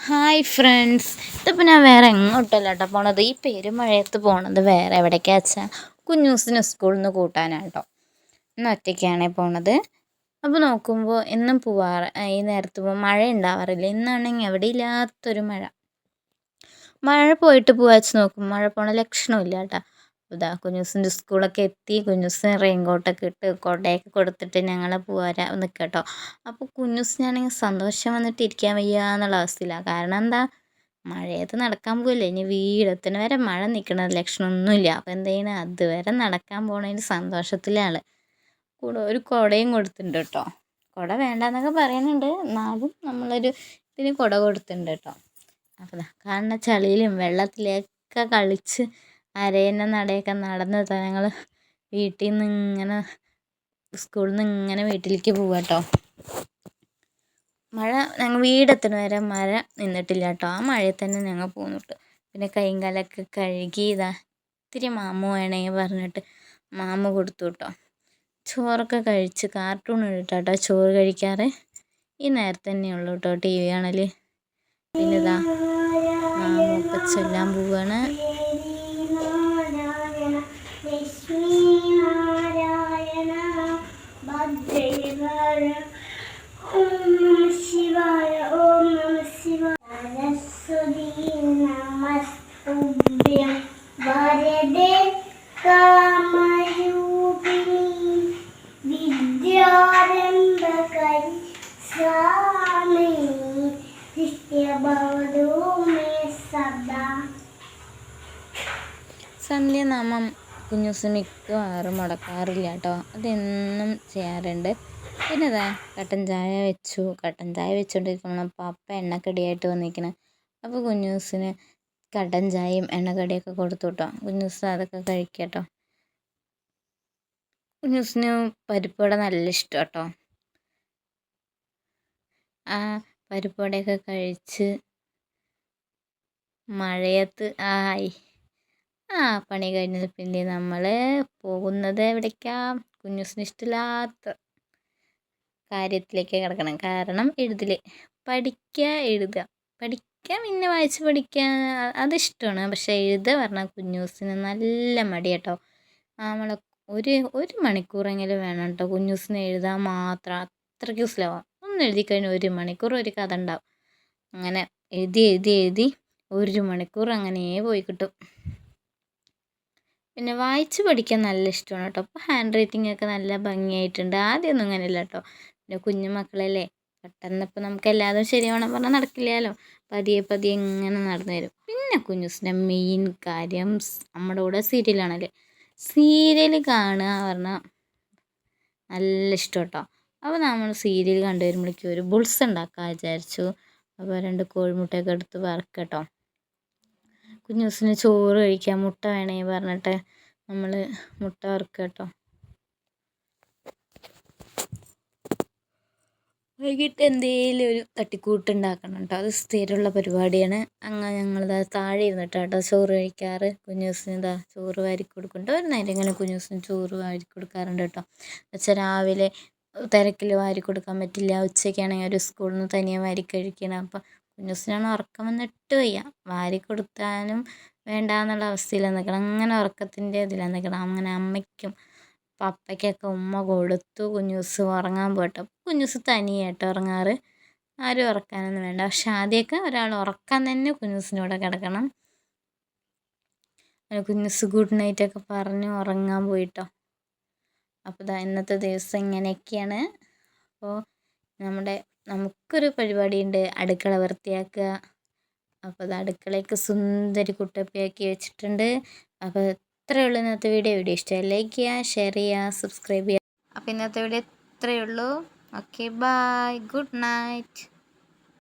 Hi friends, ഇതിപ്പോൾ ഞാൻ വേറെ എങ്ങോട്ടല്ല കേട്ടോ പോണത്. ഈ പെരുമഴയത്ത് പോണത് വേറെ എവിടേക്കാ വെച്ചാൽ കുഞ്ഞൂസിന് സ്കൂളിൽ നിന്ന് കൂട്ടാനാണ് കേട്ടോ. ഇന്ന് ഒറ്റയ്ക്കാണേ പോണത്. അപ്പോൾ നോക്കുമ്പോൾ എന്നും പോവാറ് ഈ നേരത്ത് മഴ ഉണ്ടാവാറില്ല. ഇന്നാണെങ്കിൽ എവിടെ ഇല്ലാത്തൊരു മഴ. മഴ പോയിട്ട് പോവാച്ച് നോക്കും, മഴ പോണ ലക്ഷണമില്ല കേട്ടോ. ഇതാ കുഞ്ഞൂസിൻ്റെ സ്കൂളൊക്കെ എത്തി. കുഞ്ഞൂസിന് റെയിൻകോട്ടൊക്കെ ഇട്ട് കൊടയൊക്കെ കൊടുത്തിട്ട് ഞങ്ങൾ പോരാ നിൽക്കുക കേട്ടോ. അപ്പോൾ കുഞ്ഞൂസിനാണെങ്കിൽ സന്തോഷം വന്നിട്ട് ഇരിക്കാൻ വയ്യ എന്നുള്ള അവസ്ഥയിലാണ്. കാരണം എന്താ, മഴയത്ത് നടക്കാൻ പോകില്ലേ, ഇനി വീടെത്തിന് വരെ മഴ നിൽക്കണ ലക്ഷണമൊന്നുമില്ല. അപ്പോൾ എന്ത് ചെയ്യണം, അതുവരെ നടക്കാൻ പോണതിന് സന്തോഷത്തിലാണ്. കൂടെ ഒരു കുടയും കൊടുത്തിട്ടുണ്ട് കേട്ടോ. കുട വേണ്ടാന്നൊക്കെ പറയുന്നുണ്ട്, എന്നാലും നമ്മളൊരു ഇതിന് കുട കൊടുത്തിട്ടുണ്ട് കേട്ടോ. അപ്പോൾ കാണുന്ന ചളിയിലും വെള്ളത്തിലൊക്കെ കളിച്ച് അരയുന്ന നടയൊക്കെ നടന്ന് ഞങ്ങൾ വീട്ടിൽ നിന്ന് ഇങ്ങനെ സ്കൂളിൽ നിന്ന് ഇങ്ങനെ വീട്ടിലേക്ക് പോവാം കേട്ടോ. മഴ ഞങ്ങൾ വീടെത്തണ വരെ മഴ നിന്നിട്ടില്ല കേട്ടോ. ആ മഴയിൽ തന്നെ ഞങ്ങൾ പോന്നിട്ട് പിന്നെ കൈയും കാലൊക്കെ കഴുകി ഇത്തിരി മാമു വേണമെങ്കിൽ പറഞ്ഞിട്ട് മാമു കൊടുത്തു കേട്ടോ. ചോറൊക്കെ കഴിച്ച് കാർട്ടൂൺ ഇട്ടിട്ടാട്ടോ ചോറ് കഴിക്കാറ്. ഈ നേരത്തെ തന്നെയുള്ളൂ കേട്ടോ ടി വി കാണൽ. പിന്നെ മാമു ഒക്കെ ചൊല്ലാൻ പോവാണ്. സന്ധ്യാനാമം കുഞ്ഞൂസ് മിക്കവാറും മുടക്കാറില്ല കേട്ടോ. അതെന്നും ചെയ്യാറുണ്ട്. പിന്നെ കട്ടൻ ചായ വെച്ചു. കട്ടൻ ചായ വെച്ചുകൊണ്ടിരിക്കണം. പപ്പ എണ്ണക്കടിയായിട്ട് വന്നിരിക്കണം. അപ്പോൾ കുഞ്ഞൂസിന് കട്ടൻ ചായയും എണ്ണക്കടിയൊക്കെ കൊടുത്തു കേട്ടോ. കുഞ്ഞൂസ് അതൊക്കെ കഴിക്കുക കേട്ടോ. കുഞ്ഞൂസിന് പരിപ്പ് വട നല്ല ഇഷ്ടം കേട്ടോ. ആ പരിപ്പ് വടയൊക്കെ കഴിച്ച് മഴയത്ത് പണി കഴിഞ്ഞത് പിന്നെ നമ്മൾ പോകുന്നത് എവിടേക്കാ, കുഞ്ഞൂസിന് ഇഷ്ടമില്ലാത്ത കാര്യത്തിലേക്ക് കിടക്കണം. കാരണം പഠിക്കുക പഠിക്കാൻ പിന്നെ വായിച്ച് പഠിക്കാൻ അതിഷ്ടമാണ്. പക്ഷേ എഴുതുക പറഞ്ഞാൽ കുഞ്ഞൂസിന് നല്ല മടി കേട്ടോ. നമ്മൾ ഒരു മണിക്കൂറെങ്കിലും വേണം കേട്ടോ കുഞ്ഞൂസിന് എഴുതാൻ മാത്രം. അത്രയ്ക്ക് സ്ലോ. ഒന്ന് എഴുതി കഴിഞ്ഞാൽ 1 മണിക്കൂർ ഒരു കഥ ഉണ്ടാവും. അങ്ങനെ എഴുതി 1 മണിക്കൂർ അങ്ങനെ പോയി കിട്ടും. പിന്നെ വായിച്ച് പഠിക്കാൻ നല്ല ഇഷ്ടമാണ് കേട്ടോ. അപ്പോൾ ഹാൻഡ് റൈറ്റിംഗ് ഒക്കെ നല്ല ഭംഗിയായിട്ടുണ്ട്. ആദ്യമൊന്നും അങ്ങനെയല്ല കേട്ടോ. പിന്നെ കുഞ്ഞു മക്കളല്ലേ, പെട്ടെന്ന് ഇപ്പോൾ നമുക്ക് എല്ലാതും ശരിയാവണം പറഞ്ഞാൽ നടക്കില്ലല്ലോ. പതിയെ ഇങ്ങനെ നടന്നു വരും. പിന്നെ കുഞ്ഞൂസിൻ്റെ മെയിൻ കാര്യം നമ്മുടെ കൂടെ സീരിയലാണല്ലേ. സീരിയൽ കാണുക പറഞ്ഞാൽ നല്ല ഇഷ്ടം കേട്ടോ. അപ്പോൾ നമ്മൾ സീരിയൽ കണ്ടു വരുമ്പോഴേക്കും ഒരു ബുൾസ് ഉണ്ടാക്കാൻ വിചാരിച്ചു. അപ്പോൾ 2 കോഴിമുട്ടയൊക്കെ എടുത്ത് വറക്കുക കേട്ടോ. കുഞ്ഞൂസിന് ചോറ് കഴിക്കാം, മുട്ട വേണേ പറഞ്ഞിട്ട് നമ്മൾ മുട്ട വറുക്കുക കേട്ടോ. വൈകിട്ട് എന്തെങ്കിലും ഒരു തട്ടിക്കൂട്ട് ഉണ്ടാക്കണം കേട്ടോ. അത് സ്ഥിരമുള്ള പരിപാടിയാണ്. അങ്ങനെ ഞങ്ങൾ താഴെ ഇരുന്നിട്ട് കേട്ടോ ചോറ് കഴിക്കാറ്. കുഞ്ഞൂസിന് ചോറ് വാരി കൊടുക്കുന്നുണ്ട്. ഒരു നേരം ഇങ്ങനെ കുഞ്ഞൂസിന് ചോറ് വാരി കൊടുക്കാറുണ്ട് കേട്ടോ. വെച്ചാൽ രാവിലെ തിരക്കിൽ വാരി കൊടുക്കാൻ പറ്റില്ല. ഉച്ചയ്ക്കാണെങ്കിൽ ഒരു സ്കൂളിൽ നിന്ന് തനിയെ വാരി കഴിക്കണം. അപ്പം കുഞ്ഞൂസിനാണ് ഉറക്കം വന്നിട്ട് വയ്യ. വാരി കൊടുത്താലും വേണ്ടാന്നുള്ള അവസ്ഥയിലാണ് നിൽക്കണം. അങ്ങനെ ഉറക്കത്തിൻ്റെ ഇതിലാണ് നിൽക്കണം. അങ്ങനെ അമ്മയ്ക്കും പപ്പയ്ക്കൊക്കെ ഉമ്മ കൊടുത്തു കുഞ്ഞൂസ് ഉറങ്ങാൻ പോയിട്ട്. കുഞ്ഞൂസ് തനിയായിട്ട് ഉറങ്ങാറ്. ആരും ഉറക്കാനൊന്നും വേണ്ട. പക്ഷെ ആദ്യമൊക്കെ ഒരാൾ ഉറക്കാൻ തന്നെ കുഞ്ഞൂസിനോടെ കിടക്കണം. കുഞ്ഞൂസ് ഗുഡ് നൈറ്റൊക്കെ പറഞ്ഞ് ഉറങ്ങാൻ പോയിട്ടോ. അപ്പോൾ ഇന്നത്തെ ദിവസം ഇങ്ങനെയൊക്കെയാണ്. അപ്പോൾ നമുക്കൊരു പരിപാടിയുണ്ട്, അടുക്കള വൃത്തിയാക്കുക. അപ്പോൾ അടുക്കളയൊക്കെ സുന്ദരി കുട്ടപ്പിയാക്കി വെച്ചിട്ടുണ്ട്. അപ്പോൾ ഇത്രയേ ഉള്ളൂ ഇന്നത്തെ വീഡിയോ ഇഷ്ടമായി ലൈക്ക് ചെയ്യുക, ഷെയർ ചെയ്യുക, സബ്സ്ക്രൈബ് ചെയ്യുക. അപ്പോൾ ഇന്നത്തെ വീഡിയോ ഇത്രയേ ഉള്ളൂ. Okay, bye, good night.